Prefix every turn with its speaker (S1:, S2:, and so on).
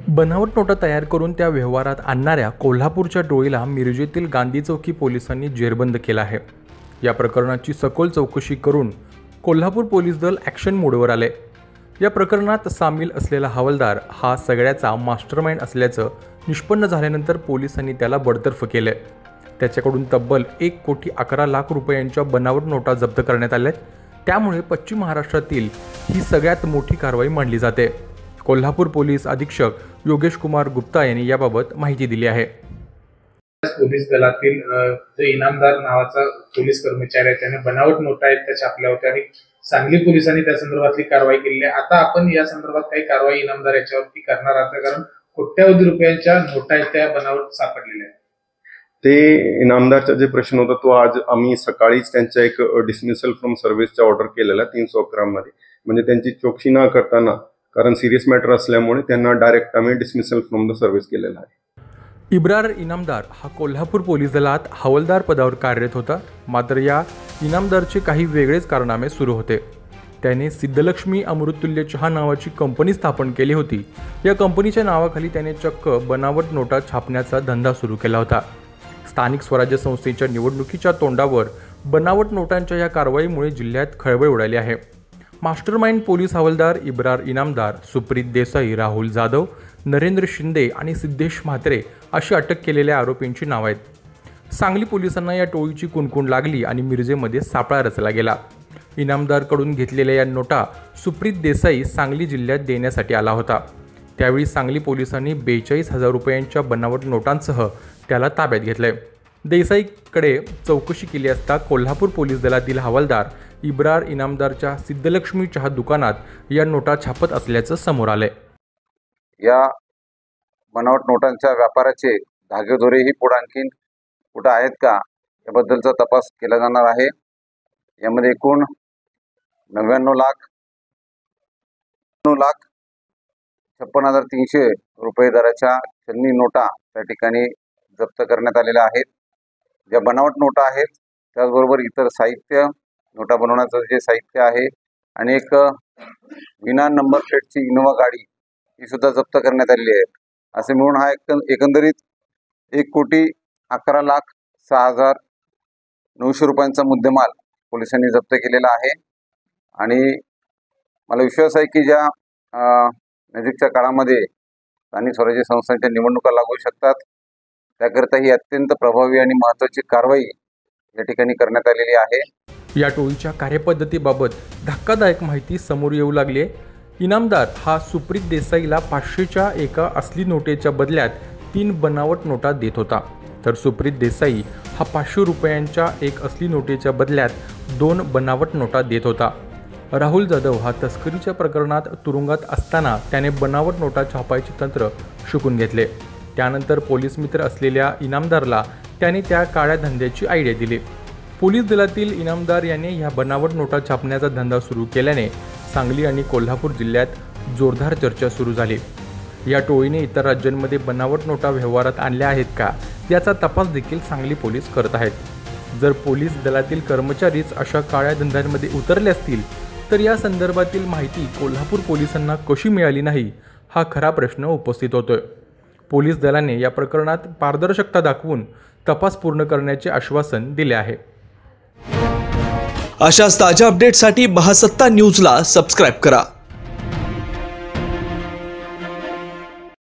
S1: बनावट नोटा तयार करून त्या व्यवहारात आणणाऱ्या कोल्हापूरच्या टोळीला मिरजेतील गांधी चौकी पोलिसांनी जेरबंद केला आहे। या प्रकरणाची सखोल चौकशी करून कोल्हापूर पोलीस दल ॲक्शन मोडवर आले। या प्रकरणात सामील असलेला हवालदार हा सगळ्याचा मास्टरमाइंड असल्याचं निष्पन्न झाल्यानंतर पोलिसांनी त्याला बडतर्फ केले। त्याच्याकडून तब्बल 1,11,00,000 रुपयांच्या बनावट नोटा जप्त करण्यात आल्या। त्यामुळे पश्चिम महाराष्ट्रातील ही सगळ्यात मोठी कारवाई मानली जाते। कोल्हापूर पोलीस अधीक्षक योगेश कुमार गुप्ता यांनी याबाबत माहिती दिली आहे।
S2: पोलीस दलातील जो इनामदार नावाचा पोलीस कर्मचारी आहे त्याने बनावट नोटा आहेत त्या छापल्या होत्या आणि सांगली पोलिसांनी त्या संदर्भातली कारवाई केली आहे। आता आपण या संदर्भात काही कारवाई इनामदार याच्यावरती करणार आहात कारण कोट्यावधी रुपयांच्या नोटा आहेत त्या बनावट सापडलेल्या आहेत।
S3: ते इनामदारचा जे प्रश्न होता तो आज आम्ही सकाळीच त्यांच्या एक डिसमिसल फ्रॉम सर्व्हिसचा ऑर्डर केलेला 311 मध्ये, म्हणजे त्यांची चौकशी न करताना कारण सिरियस मॅटर असल्यामुळे त्यांना डायरेक्ट आम्ही डिसमिसल फ्रॉम द सर्व्हिस केलेला आहे।
S1: इब्रार इनामदार हा कोल्हापूर पोलीस दलात हवालदार पदावर कार्यरत होता। मात्र या इनामदारचे काही वेगळेच कारनामे सुरू होते। त्याने सिद्धलक्ष्मी अमृततुल्य चहा नावाची कंपनी स्थापन केली होती। या कंपनीच्या नावाखाली त्याने चक्क बनावट नोटा छापण्याचा धंदा सुरू केला होता। स्थानिक स्वराज्य संस्थेच्या निवडणुकीच्या तोंडावर बनावट नोटांच्या या कारवाईमुळे जिल्ह्यात खळबळ उडाली आहे। मास्टरमाइंड पोलीस हवालदार इब्रार इनामदार, सुप्रीत देसाई, राहुल जाधव, नरेंद्र शिंदे आणि सिद्धेश म्हात्रे अशी अटक केलेल्या आरोपींची नावं आहेत। सांगली पोलिसांना या टोळीची कुणकुण लागली आणि मिरजेमध्ये सापळा रचला गेला। इनामदारकडून घेतलेल्या या नोटा सुप्रीत देसाई सांगली जिल्ह्यात देण्यासाठी आला होता। त्यावेळी सांगली पोलिसांनी 42,000 रुपयांच्या बनावट नोटांसह त्याला ताब्यात घेतले। देसाईकडे चौकशी केली असता कोल्हापूर पोलीस दलातील हवालदार इब्रार इनामदारच्या सिद्धलक्ष्मी चहा दुकानात या नोटा छापत असल्याचं समोर आले।
S4: या बनावट नोटांच्या व्यापाराचे धागेदोरेही पुढे आणखीन कुठं आहेत का याबद्दलचा तपास केला जाणार आहे। यामध्ये एकूण 99,56,300 रुपये दराच्या चलनी नोटा त्या ठिकाणी जप्त करण्यात आलेल्या आहेत। ज्या बनावट नोटा आहेत त्याचबरोबर इतर साहित्य, नोटा बनवण्याचं जे साहित्य आहे आणि एक विना नंबर प्लेटची इनोवा गाडी ही सुद्धा जप्त करण्यात आलेली आहे। असे मिळून हा एकंदरीत 1,11,06,900 रुपयांचा मुद्देमाल पोलिसांनी जप्त केलेला आहे। आणि मला विश्वास आहे की ज्या नजीकच्या काळामध्ये स्थानिक स्वराज्य संस्थांच्या निवडणुका लागू शकतात त्याकरिता ही अत्यंत प्रभावी आणि महत्त्वाची कारवाई या ठिकाणी करण्यात आलेली आहे।
S1: या टोळीच्या कार्यपद्धतीबाबत धक्कादायक माहिती समोर येऊ लागली आहे। इनामदार हा सुप्रीत देसाईला 500च्या एका असली नोटेच्या बदल्यात 3 बनावट नोटा देत होता, तर सुप्रीत देसाई हा 500 रुपयांच्या एक असली नोटेच्या बदल्यात 2 बनावट नोटा देत होता। राहुल जाधव हा तस्करीच्या प्रकरणात तुरुंगात असताना त्याने बनावट नोटा छापायचे तंत्र शिकून घेतले। त्यानंतर पोलीस मित्र असलेल्या इनामदारला त्याने त्या काळ्या धंद्याची आयडिया दिली। पोलीस दलातील इनामदार याने ह्या बनावट नोटा छापण्याचा धंदा सुरू केल्याने सांगली आणि कोल्हापूर जिल्ह्यात जोरदार चर्चा सुरू झाली। या टोळीने इतर राज्यांमध्ये बनावट नोटा व्यवहारात आणल्या आहेत का याचा तपास देखील सांगली पोलीस करत आहेत। जर पोलीस दलातील कर्मचारीच अशा काळ्या धंद्यांमध्ये उतरले असतील तर या संदर्भातील माहिती कोल्हापूर पोलिसांना कशी मिळाली नाही हा खरा प्रश्न उपस्थित होतोय। पोलीस दलाने या प्रकरणात पारदर्शकता दाखवून तपास पूर्ण करण्याचे आश्वासन दिले आहे।
S5: अशाच ताज्या अपडेटसाठी महासत्ता न्यूजला सबस्क्राइब करा।